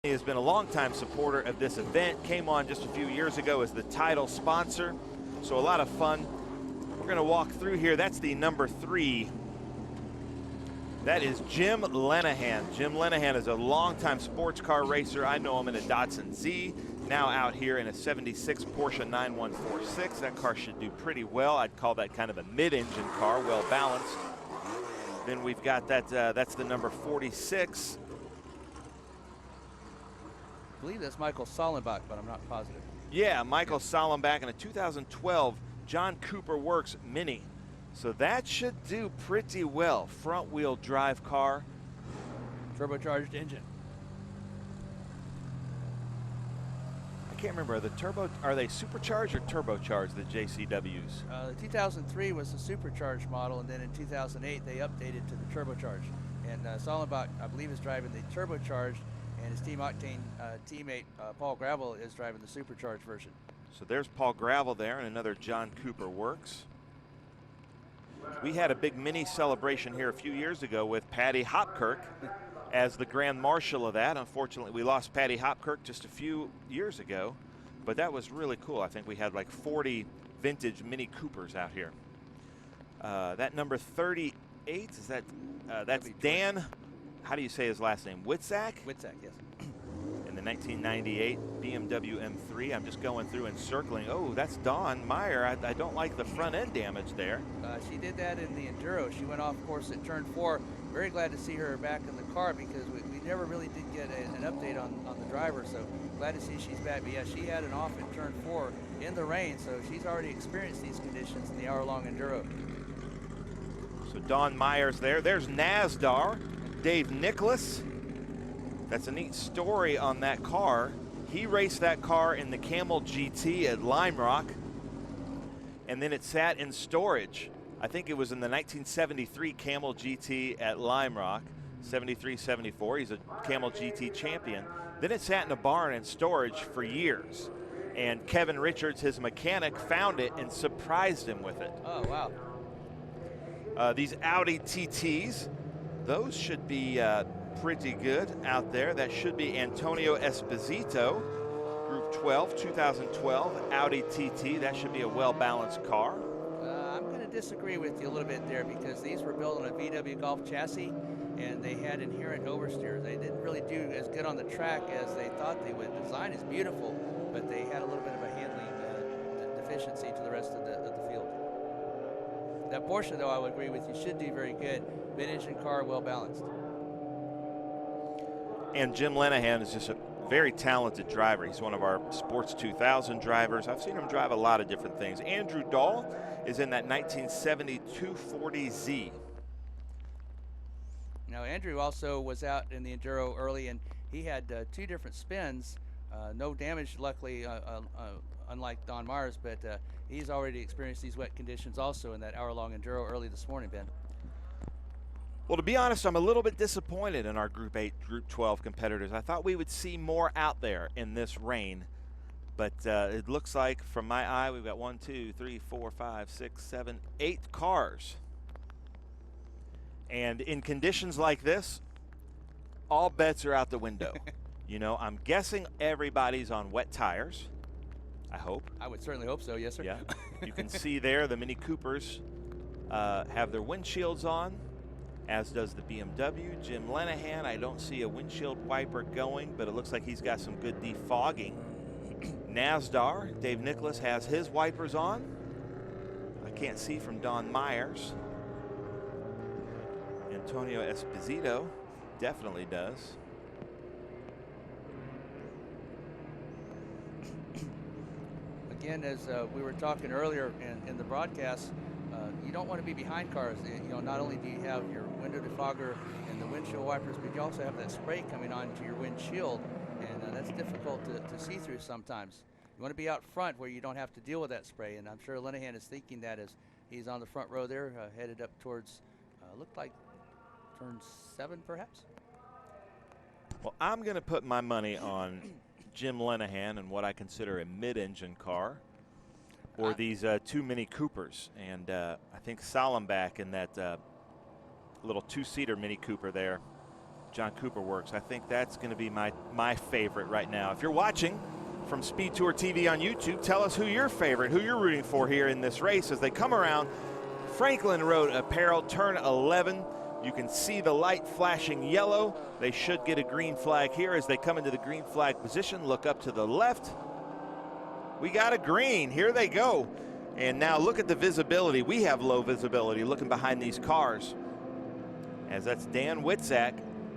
He has been a longtime supporter of this event, came on just a few years ago as the title sponsor, so a lot of fun. We're going to walk through here. That's the number 3. That is Jim Lenahan. Jim Lenahan is a longtime sports car racer. I know him in a Datsun Z, now out here in a 76 Porsche 9146. That car should do pretty well. I'd call that kind of a mid-engine car, well balanced. Then we've got that's the number 46. I believe that's Michael Sollenbach, but I'm not positive. Yeah, Michael Sollenbach in a 2012 John Cooper Works Mini. So that should do pretty well. Front wheel drive car. Turbocharged engine. I can't remember, are they supercharged or turbocharged, the JCWs? The 2003 was the supercharged model, and then in 2008 they updated to the turbocharged. And Sollenbach, I believe, is driving the turbocharged, and his Team Octane teammate Paul Gravel is driving the supercharged version. So there's Paul Gravel there and another John Cooper Works. We had a big mini celebration here a few years ago with Patty Hopkirk as the Grand Marshal of that. Unfortunately, we lost Patty Hopkirk just a few years ago, but that was really cool. I think we had like 40 vintage Mini Coopers out here. That number 38, is that, that's Dan, how do you say his last name? Witzak? Witzak, yes. In the 1998 BMW M3. I'm just going through and circling. Oh, that's Dawn Meyer. I don't like the front end damage there. She did that in the Enduro. She went off course at turn 4. Very glad to see her back in the car because we never really did get an update on the driver. So glad to see she's back. But yeah, she had an off at turn 4 in the rain. So she's already experienced these conditions in the hour-long Enduro. So Dawn Meyer's there. There's Nasdar. Dave Nicholas. That's a neat story on that car. He raced that car in the Camel GT at Lime Rock, and then it sat in storage. I think it was in the 1973 Camel GT at Lime Rock, 73-74. He's a Camel GT champion. Then it sat in a barn in storage for years. And Kevin Richards, his mechanic, found it and surprised him with it. Oh, wow. These Audi TTs, those should be pretty good out there. That should be Antonio Esposito, Group 12, 2012 Audi TT. That should be a well-balanced car. I'm going to disagree with you a little bit there because these were built on a VW Golf chassis and they had inherent oversteer. They didn't really do as good on the track as they thought they would. The design is beautiful, but they had a little bit of a handling deficiency to the rest of the field. That Porsche, though, I would agree with you, should do very good. Mid-engine car, well-balanced. And Jim Lenahan is just a very talented driver. He's one of our Sports 2000 drivers. I've seen him drive a lot of different things. Andrew Dahl is in that 1970 240Z. Now, Andrew also was out in the Enduro early, and he had 2 different spins. No damage, luckily, unlike Don Myers, but he's already experienced these wet conditions also in that hour-long Enduro early this morning, Ben. Well, to be honest, I'm a little bit disappointed in our Group 8, Group 12 competitors. I thought we would see more out there in this rain, but it looks like, from my eye, we've got 1, 2, 3, 4, 5, 6, 7, 8 cars. And in conditions like this, all bets are out the window. You know, I'm guessing everybody's on wet tires, I hope. I would certainly hope so, yes, sir. Yeah. You can see there the Mini Coopers have their windshields on, as does the BMW. Jim Lenahan, I don't see a windshield wiper going, but it looks like he's got some good defogging. Nasdar, Dave Nicholas, has his wipers on. I can't see from Don Myers. Antonio Esposito definitely does. Again, as we were talking earlier in the broadcast, you don't want to be behind cars. You know, not only do you have your window defogger and the windshield wipers, but you also have that spray coming onto your windshield, and that's difficult to see through sometimes. You want to be out front where you don't have to deal with that spray, and I'm sure Lenahan is thinking that as he's on the front row there, headed up towards, looked like turn 7 perhaps. Well, I'm going to put my money on Jim Lenahan and what I consider a mid-engine car, or these 2 Mini Coopers. And I think Sollenbach in that little 2-seater Mini Cooper there John Cooper Works. I think that's going to be my favorite right now. If you're watching from Speed Tour TV on YouTube, tell us who your favorite, who you're rooting for here in this race as they come around Franklin Road Apparel, turn 11. You can see the light flashing yellow. They should get a green flag here as they come into the green flag position. Look up to the left. We got a green. Here they go. And now look at the visibility. We have low visibility looking behind these cars, as that's Dan Witzak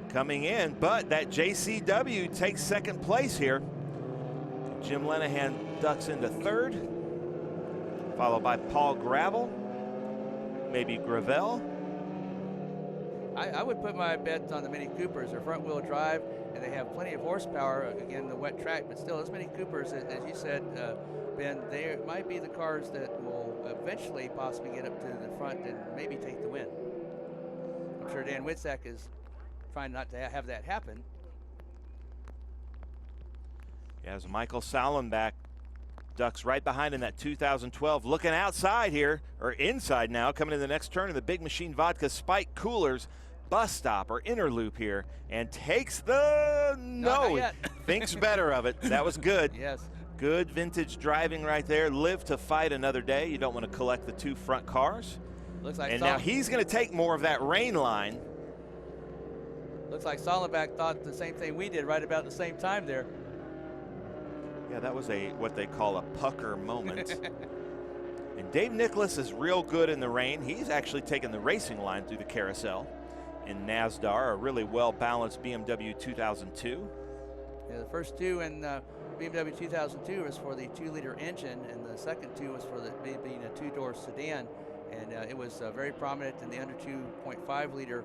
coming in, but that JCW takes second place here. Jim Lenahan ducks into third, followed by Paul Gravel, maybe Gravel. I would put my bet on the Mini Coopers. They're front wheel drive and they have plenty of horsepower, again, the wet track, but still, those Mini Coopers, as you said, Ben, they might be the cars that will eventually possibly get up to the front and maybe take the win. I'm sure Dan Witzak is trying not to have that happen. As Michael Sallenbach ducks right behind in that 2012, looking outside here, or inside now, coming to the next turn of the Big Machine Vodka Spike Coolers bus stop or inner loop here, and takes the, no, thinks better of it. That was good. Yes. Good vintage driving right there. Live to fight another day. You don't want to collect the two front cars. Looks like and now he's going to take more of that rain line. Looks like Sallenbach thought the same thing we did right about the same time there. Yeah, that was what they call a pucker moment. And Dave Nicholas is real good in the rain. He's actually taken the racing line through the carousel in NASDAR, a really well-balanced BMW 2002. Yeah, the first two in BMW 2002 was for the 2-liter engine, and the second two was for being a 2-door sedan. And it was very prominent in the under 2.5-liter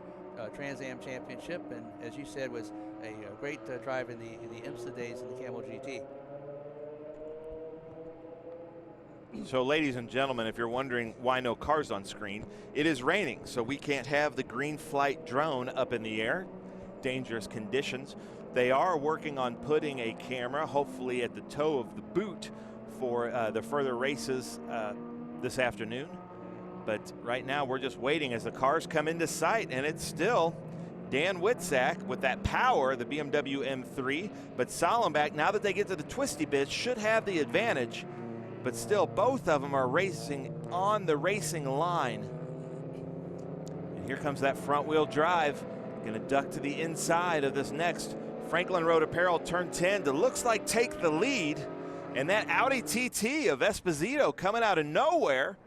Trans Am Championship, and as you said, was a great drive in the IMSA days in the Camel GT. So, ladies and gentlemen, if you're wondering why no cars on screen, it is raining, so we can't have the green flight drone up in the air. Dangerous conditions. They are working on putting a camera, hopefully at the toe of the boot, for the further races this afternoon. But right now, we're just waiting as the cars come into sight, and it's still Dan Witzak with that power, the BMW M3. But Sallenbach, now that they get to the twisty bits, should have the advantage. But still, both of them are racing on the racing line. And here comes that front wheel drive. Gonna duck to the inside of this next Franklin Road Apparel turn 10 to looks like take the lead. And that Audi TT of Esposito coming out of nowhere.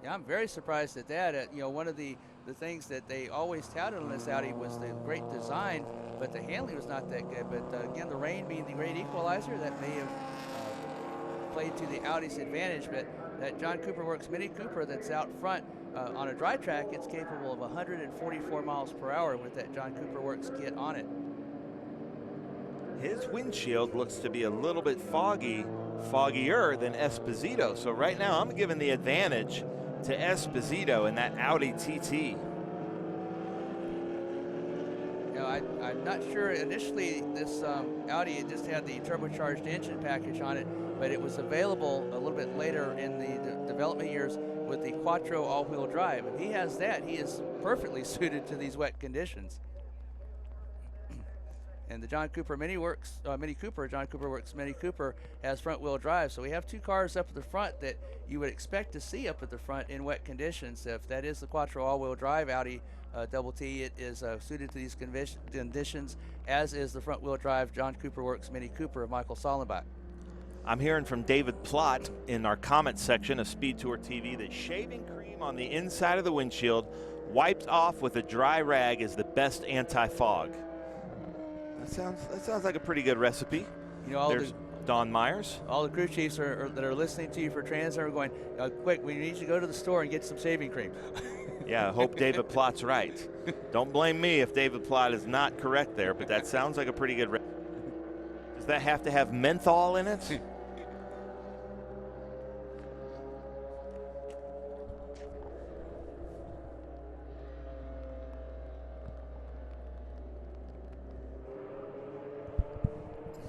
Yeah, I'm very surprised at that. You know, one of the things that they always touted on this Audi was the great design, but the handling was not that good. But again, the rain being the great equalizer, that may have played to the Audi's advantage. But that John Cooper Works Mini Cooper that's out front on a dry track, it's capable of 144 miles per hour with that John Cooper Works kit on it. His windshield looks to be a little bit foggier than Esposito. So right now I'm giving the advantage to Esposito in that Audi TT. You know, I'm not sure. Initially, this Audi, it just had the turbocharged engine package on it, but it was available a little bit later in the development years with the Quattro all-wheel drive. And he has that. He is perfectly suited to these wet conditions. And the John Cooper Mini Cooper, John Cooper Works Mini Cooper, has front-wheel drive. So we have two cars up at the front that you would expect to see up at the front in wet conditions. If that is the Quattro all-wheel drive Audi Double T, it is suited to these conditions, as is the front-wheel drive John Cooper Works Mini Cooper of Michael Sallenbach. I'm hearing from David Plott in our comment section of Speed Tour TV that shaving cream on the inside of the windshield wiped off with a dry rag is the best anti-fog. That sounds like a pretty good recipe. You know, there's Don Myers. All the crew chiefs that are listening to you for Trans Am are going, quick, we need you to go to the store and get some shaving cream. Yeah, I hope David Plott's right. Don't blame me if David Plott is not correct there, but that sounds like a pretty good recipe. Does that have to have menthol in it?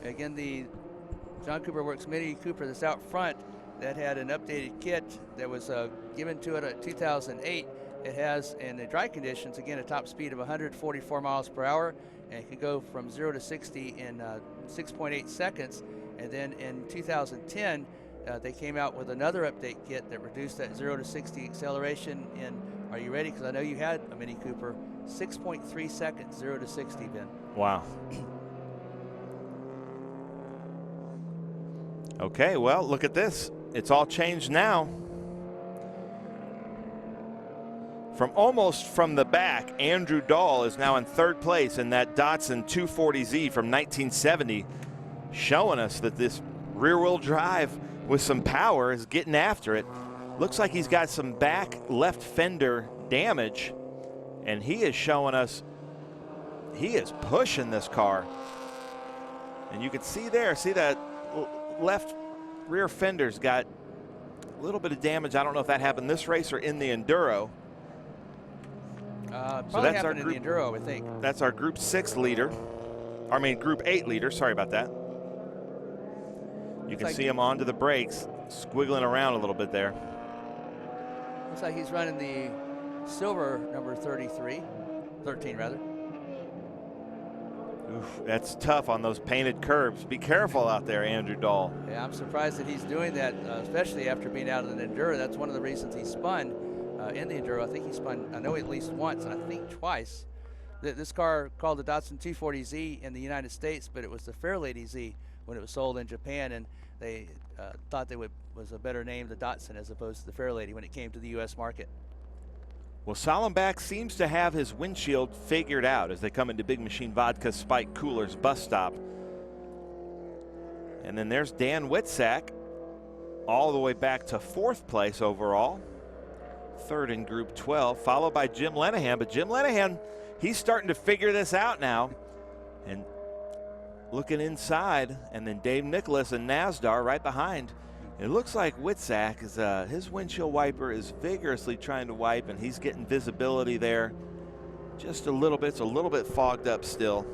Again, the John Cooper Works Mini Cooper that's out front, that had an updated kit that was given to it in 2008. It has, in the dry conditions, again, a top speed of 144 miles per hour, and it can go from 0 to 60 in 6.8 seconds. And then in 2010, they came out with another update kit that reduced that 0 to 60 acceleration in, are you ready? Because I know you had a Mini Cooper, 6.3 seconds, 0 to 60, Ben. Wow. Okay, well, look at this. It's all changed now. From almost from the back, Andrew Dahl is now in third place in that Datsun 240Z from 1970, showing us that this rear-wheel drive with some power is getting after it. Looks like he's got some back left fender damage, and he is showing us he is pushing this car. And you can see there, see that left rear fender's got a little bit of damage. I don't know if that happened this race or in the Enduro. So that's our group, in the Enduro, I think. That's our Group 6 leader. I mean, Group 8 leader. Sorry about that. You can see him onto the brakes, squiggling around a little bit there. Looks like he's running the silver number 13 rather. Oof, that's tough on those painted curbs. Be careful out there, Andrew Dahl. Yeah, I'm surprised that he's doing that, especially after being out of the Enduro. That's one of the reasons he spun. In the Enduro, I think he spun, I know at least once, and I think twice. This car called the Datsun 240Z in the United States, but it was the Fairlady Z when it was sold in Japan, and they thought that was a better name, the Datsun, as opposed to the Fairlady when it came to the U.S. market. Well, Salenbach seems to have his windshield figured out as they come into Big Machine Vodka Spike Coolers bus stop. And then there's Dan Witzak all the way back to fourth place overall. Third in Group 12, followed by Jim Lenahan. But Jim Lenahan, he's starting to figure this out now. And looking inside, and then Dave Nicholas and Nasdar right behind. It looks like Witzak is his windshield wiper is vigorously trying to wipe, and he's getting visibility there just a little bit. It's a little bit fogged up still.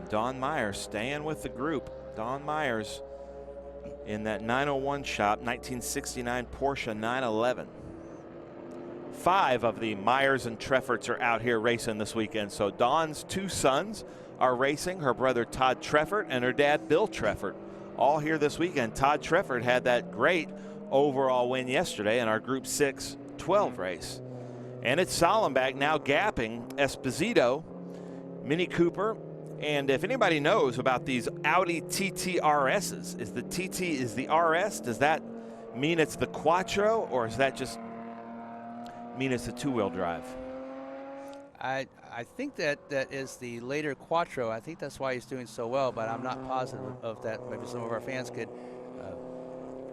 Don Myers staying with the group. Don Myers in that 901 shop, 1969 Porsche 911. 5 of the Myers and Trefferts are out here racing this weekend. So Dawn's 2 sons are racing, her brother Todd Treffert and her dad Bill Treffert, all here this weekend. Todd Treffert had that great overall win yesterday in our Group 6 12 race. And it's Salenbach now gapping Esposito, Mini Cooper. And if anybody knows about these Audi TT RSs, is the TT is the RS? Does that mean it's the Quattro, or does that just mean it's a 2-wheel drive? I think that is the later Quattro. I think that's why he's doing so well, but I'm not positive of that. Maybe some of our fans could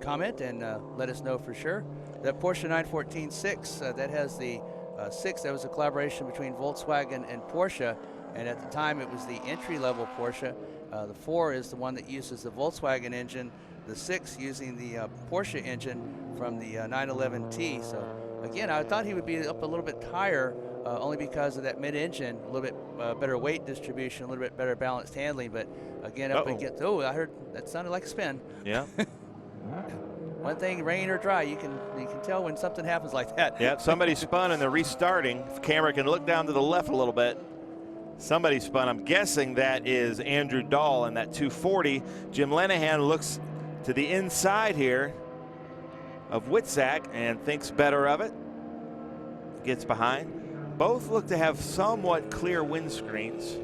comment and let us know for sure. That Porsche 914-6, that has the 6, that was a collaboration between Volkswagen and Porsche. And at the time, it was the entry-level Porsche. The 4 is the one that uses the Volkswagen engine. The 6 using the Porsche engine from the 911T. So again, I thought he would be up a little bit higher, only because of that mid-engine, a little bit better weight distribution, a little bit better balanced handling. But again, up against, oh, I heard that sounded like a spin. Yeah. One thing, rain or dry, you can tell when something happens like that. Yeah, somebody spun and they're restarting. If camera can look down to the left a little bit. Somebody spun. I'm guessing that is Andrew Dahl in that 240. Jim Lenahan looks to the inside here of Witzak and thinks better of it. Gets behind. Both look to have somewhat clear windscreens.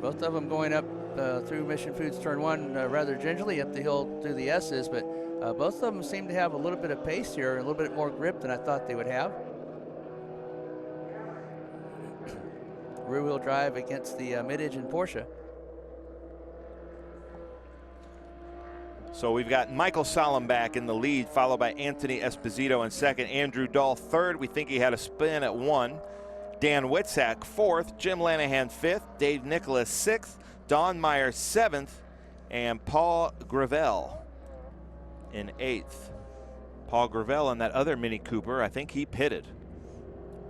Both of them going up through Mission Foods Turn 1 rather gingerly up the hill through the S's, but both of them seem to have a little bit of pace here, a little bit more grip than I thought they would have. Rear-wheel drive against the mid-engine Porsche. So we've got Michael Salenbach in the lead, followed by Anthony Esposito in second. Andrew Dahl third. We think he had a spin at 1. Dan Witzak fourth. Jim Lenahan fifth. Dave Nicholas sixth. Don Myers seventh. And Paul Gravel in 8th. Paul Gravel in that other Mini Cooper, I think he pitted.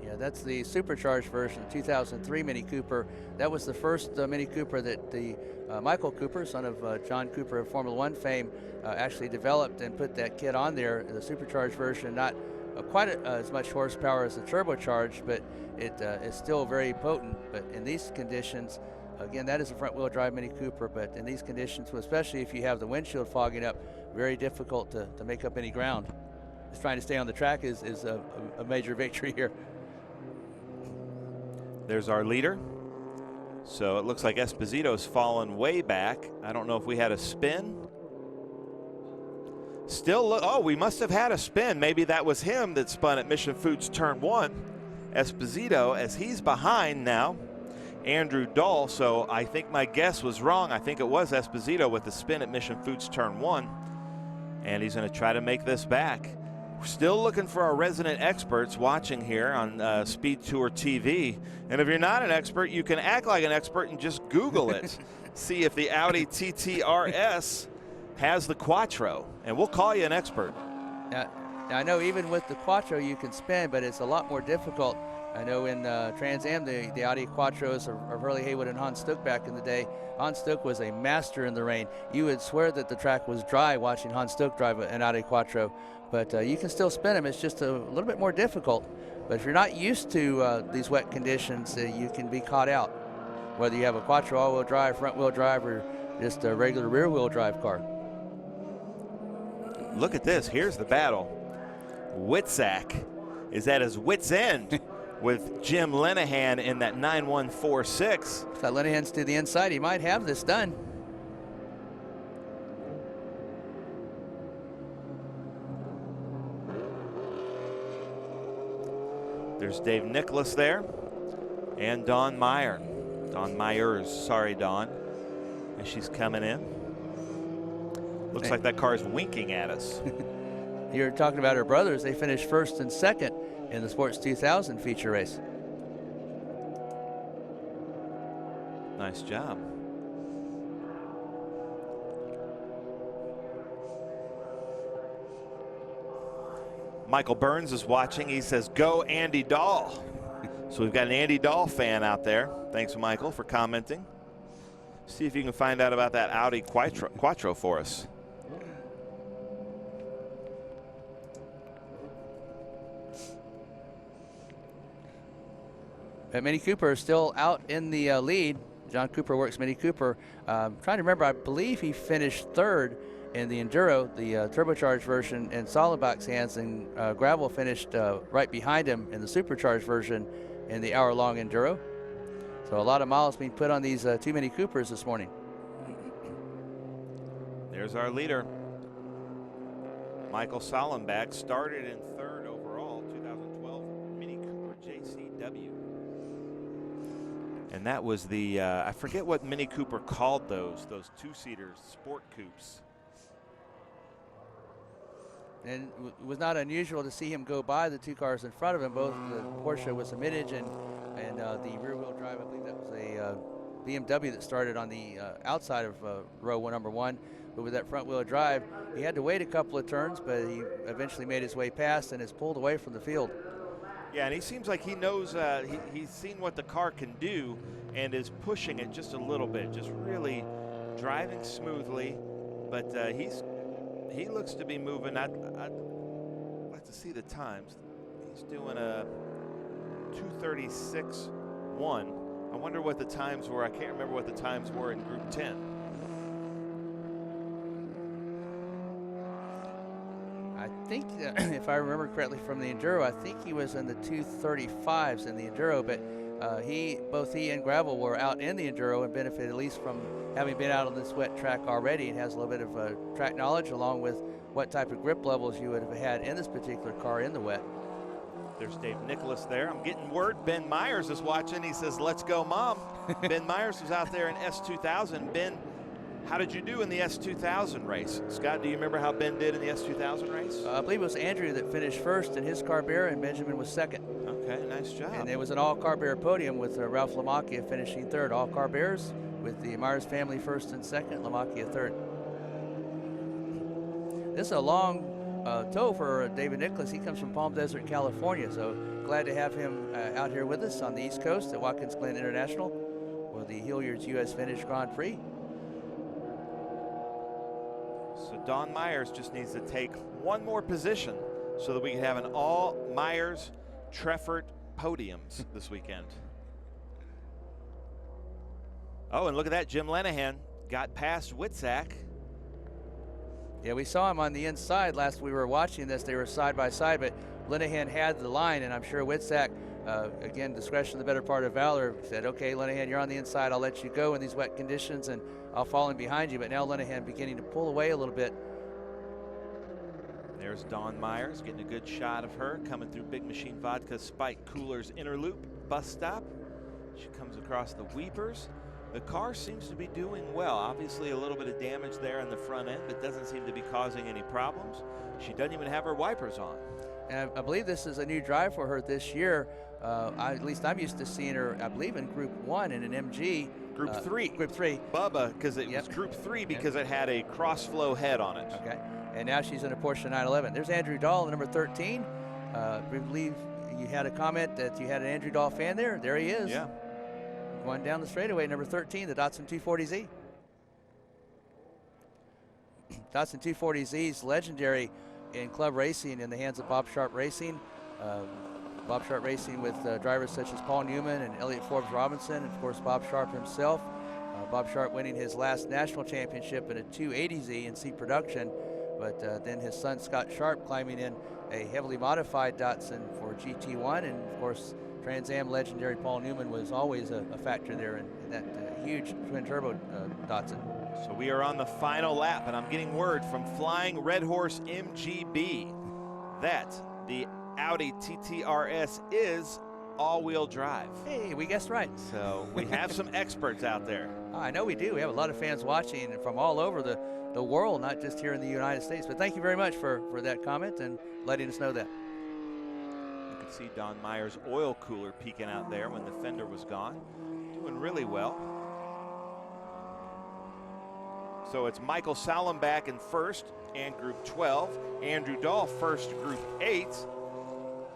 Yeah, that's the supercharged version, 2003 Mini Cooper. That was the first Mini Cooper that the Michael Cooper, son of John Cooper of Formula One fame, actually developed and put that kit on there. The supercharged version, not quite as much horsepower as the turbocharged, but it is still very potent. But in these conditions, again, that is a front-wheel drive Mini Cooper, but in these conditions, especially if you have the windshield fogging up, very difficult to make up any ground. Just trying to stay on the track is a major victory here. There's our leader. So it looks like Esposito's fallen way back. I don't know if we had a spin. Still, oh, we must have had a spin. Maybe that was him that spun at Mission Foods turn 1. Esposito, as he's behind now, Andrew Dahl. So I think my guess was wrong. I think it was Esposito with the spin at Mission Foods turn 1. And he's going to try to make this back. We're still looking for our resident experts watching here on Speed Tour TV. And if you're not an expert, you can act like an expert and just Google it. See if the Audi TT-RS has the Quattro, and we'll call you an expert. Now I know even with the Quattro you can spin, but it's a lot more difficult. I know in Trans Am, the Audi Quattros of Hurley Haywood and Hans Stuck back in the day, Hans Stuck was a master in the rain. You would swear that the track was dry watching Hans Stuck drive an Audi Quattro, but you can still spin them. It's just a little bit more difficult. But if you're not used to these wet conditions, you can be caught out, whether you have a Quattro all-wheel drive, front-wheel drive, or just a regular rear-wheel drive car. Look at this. Here's the battle. Witzak is at his wit's end with Jim Lenahan in that 9146. Got Lenahan's to the inside. He might have this done. There's Dave Nicholas there and Dawn Meyer. Dawn Myers, sorry, Dawn, as she's coming in. Looks like that car is winking at us. You're talking about her brothers. They finished first and second in the Sports 2000 feature race. Nice job. Michael Burns is watching. He says, go Andy Dahl. So we've got an Andy Dahl fan out there. Thanks, Michael, for commenting. See if you can find out about that Audi Quattro for us. But Mini Cooper is still out in the lead. John Cooper works Mini Cooper. Trying to remember, I believe he finished third in the Enduro, the turbocharged version in solid box hands, and Gravel finished right behind him in the supercharged version in the hour-long Enduro. So a lot of miles being put on these two Mini Coopers this morning. There's our leader. Michael Sollenbach started in third overall, 2012 Mini Cooper JCW. And that was the, I forget what Mini Cooper called those two-seaters, sport coupes. And it was not unusual to see him go by the two cars in front of him, both the Porsche with Mintage and the rear-wheel drive. I believe that was a BMW that started on the outside of row number 1. But with that front-wheel drive, he had to wait a couple of turns, but he eventually made his way past and is pulled away from the field. Yeah, and he seems like he knows, he's seen what the car can do and is pushing it just a little bit, just really driving smoothly. But he looks to be moving. I'd like to see the times. He's doing a 2:36.1. I wonder what the times were. I can't remember what the times were in Group 10. I think, if I remember correctly from the Enduro, I think he was in the 2:35s in the Enduro, but both he and Gravel were out in the Enduro and benefited at least from having been out on this wet track already and has a little bit of track knowledge along with what type of grip levels you would have had in this particular car in the wet. There's Dave Nicholas there. I'm getting word Ben Myers is watching. He says, let's go, Mom. Ben Myers was out there in S2000. Ben, how did you do in the S2000 race? Scott, do you remember how Ben did in the S2000 race? I believe it was Andrew that finished first in his car bearer and Benjamin was second. Okay, nice job. And it was an all-car bearer podium with Ralph Lamacchia finishing third. All car bearers with the Myers family first and second, Lamacchia third. This is a long tow for David Nicholas. He comes from Palm Desert, California. So glad to have him out here with us on the East Coast at Watkins Glen International for the Hilliard's U.S. Vintage Grand Prix. So Don Myers just needs to take one more position so that we can have an all Myers Treffert podiums this weekend. Oh, and look at that, Jim Lenahan got past Witzak. Yeah, we saw him on the inside last we were watching this. They were side by side, but Lenahan had the line, and I'm sure Witzak, again, discretion the better part of valor, said, okay, Lenahan, you're on the inside. I'll let you go in these wet conditions, and I'll fall in behind you. But now Lenahan beginning to pull away a little bit. There's Dawn Myers getting a good shot of her coming through Big Machine Vodka Spike Coolers Inner Loop bus stop. She comes across the Weepers. The car seems to be doing well. Obviously a little bit of damage there on the front end, but doesn't seem to be causing any problems. She doesn't even have her wipers on. And I believe this is a new drive for her this year. At least I'm used to seeing her, I believe, in Group 1 in an MG. Group 3. Group 3. Bubba, because it was Group 3 because it had a cross-flow head on it. Okay. And now she's in a Porsche 911. There's Andrew Dahl, number 13. I believe you had a comment that you had an Andrew Dahl fan there. There he is. Yeah. Going down the straightaway, number 13, the Datsun 240Z. Datsun 240Z is legendary in club racing in the hands of Bob Sharp Racing. Bob Sharp Racing with drivers such as Paul Newman and Elliott Forbes Robinson, and of course Bob Sharp himself. Bob Sharp winning his last national championship in a 280Z in C production, but then his son Scott Sharp climbing in a heavily modified Datsun for GT1, and of course Trans Am legendary Paul Newman was always a factor there in that huge twin turbo Datsun. So we are on the final lap, and I'm getting word from Flying Red Horse MGB that the Audi TTRS is all-wheel drive. Hey, we guessed right. So we have some experts out there. I know we do. We have a lot of fans watching from all over the world, not just here in the United States. But thank you very much for that comment and letting us know that. You can see Don Myers' oil cooler peeking out there when the fender was gone. Doing really well. So it's Michael Sallenbach in first and Group 12. Andrew Dahl first, Group 8.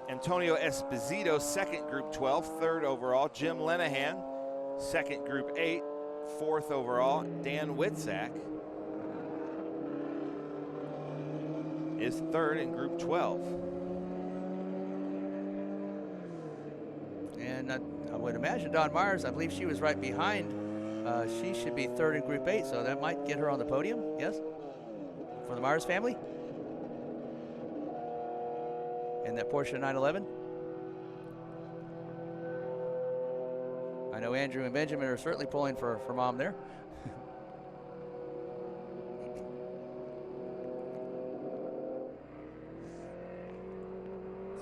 Antonio Esposito second, Group 12. Third overall. Jim Lenahan second, Group 8. Fourth overall. Dan Witzak is third in Group 12. And I would imagine Don Myers, I believe she was right behind. She should be third in Group 8, so that might get her on the podium, yes? For the Myers family? In that Porsche 911? I know Andrew and Benjamin are certainly pulling for Mom there.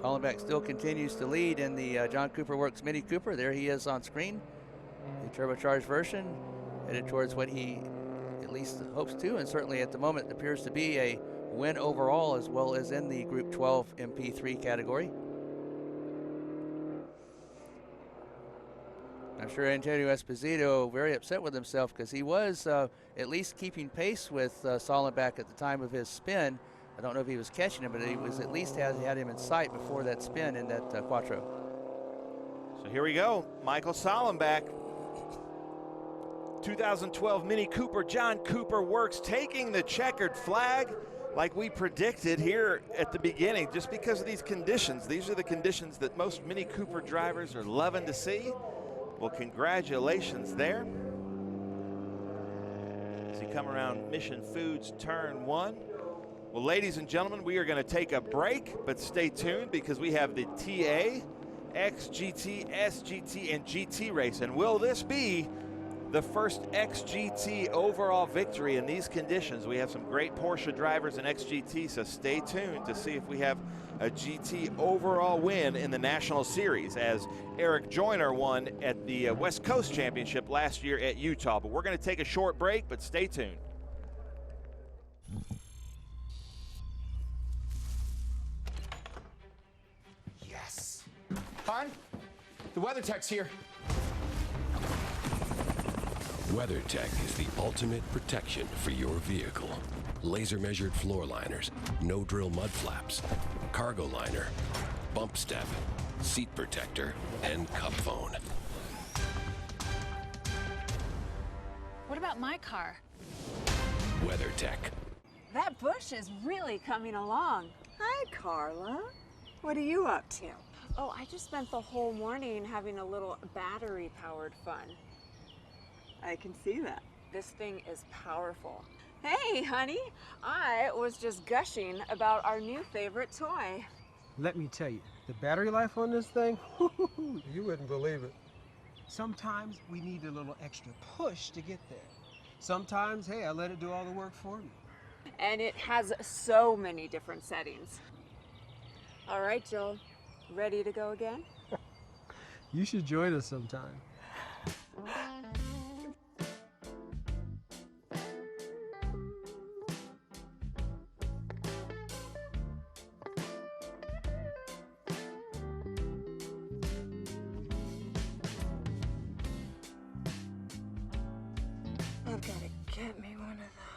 Hollenbeck still continues to lead in the John Cooper Works Mini Cooper. There he is on screen. The turbocharged version headed towards what he at least hopes to, and certainly at the moment appears to be a win overall as well as in the Group 12 MP3 category. I'm sure Antonio Esposito very upset with himself because he was at least keeping pace with Sollenbach at the time of his spin. I don't know if he was catching him, but he was at least had him in sight before that spin in that Quattro. So here we go, Michael Sollenbach. 2012 Mini Cooper, John Cooper Works, taking the checkered flag like we predicted here at the beginning, just because of these conditions. These are the conditions that most Mini Cooper drivers are loving to see. Well, congratulations there. As you come around Mission Foods turn 1. Well, ladies and gentlemen, we are going to take a break, but stay tuned because we have the TA, XGT, SGT, and GT race. And will this be the first XGT overall victory in these conditions? We have some great Porsche drivers in XGT, so stay tuned to see if we have a GT overall win in the National Series, as Eric Joyner won at the West Coast Championship last year at Utah. But we're going to take a short break, but stay tuned. Yes. Hon, the weather tech's here. WeatherTech is the ultimate protection for your vehicle. Laser measured floor liners, no drill mud flaps, cargo liner, bump step, seat protector, and cup phone. What about my car? WeatherTech. That bush is really coming along. Hi, Carla. What are you up to? Oh, I just spent the whole morning having a little battery-powered fun. I can see that. This thing is powerful. Hey, honey. I was just gushing about our new favorite toy. Let me tell you, the battery life on this thing, you wouldn't believe it. Sometimes we need a little extra push to get there. Sometimes, hey, I let it do all the work for me. And it has so many different settings. All right, Joel. Ready to go again? You should join us sometime. I've got to get me one of those.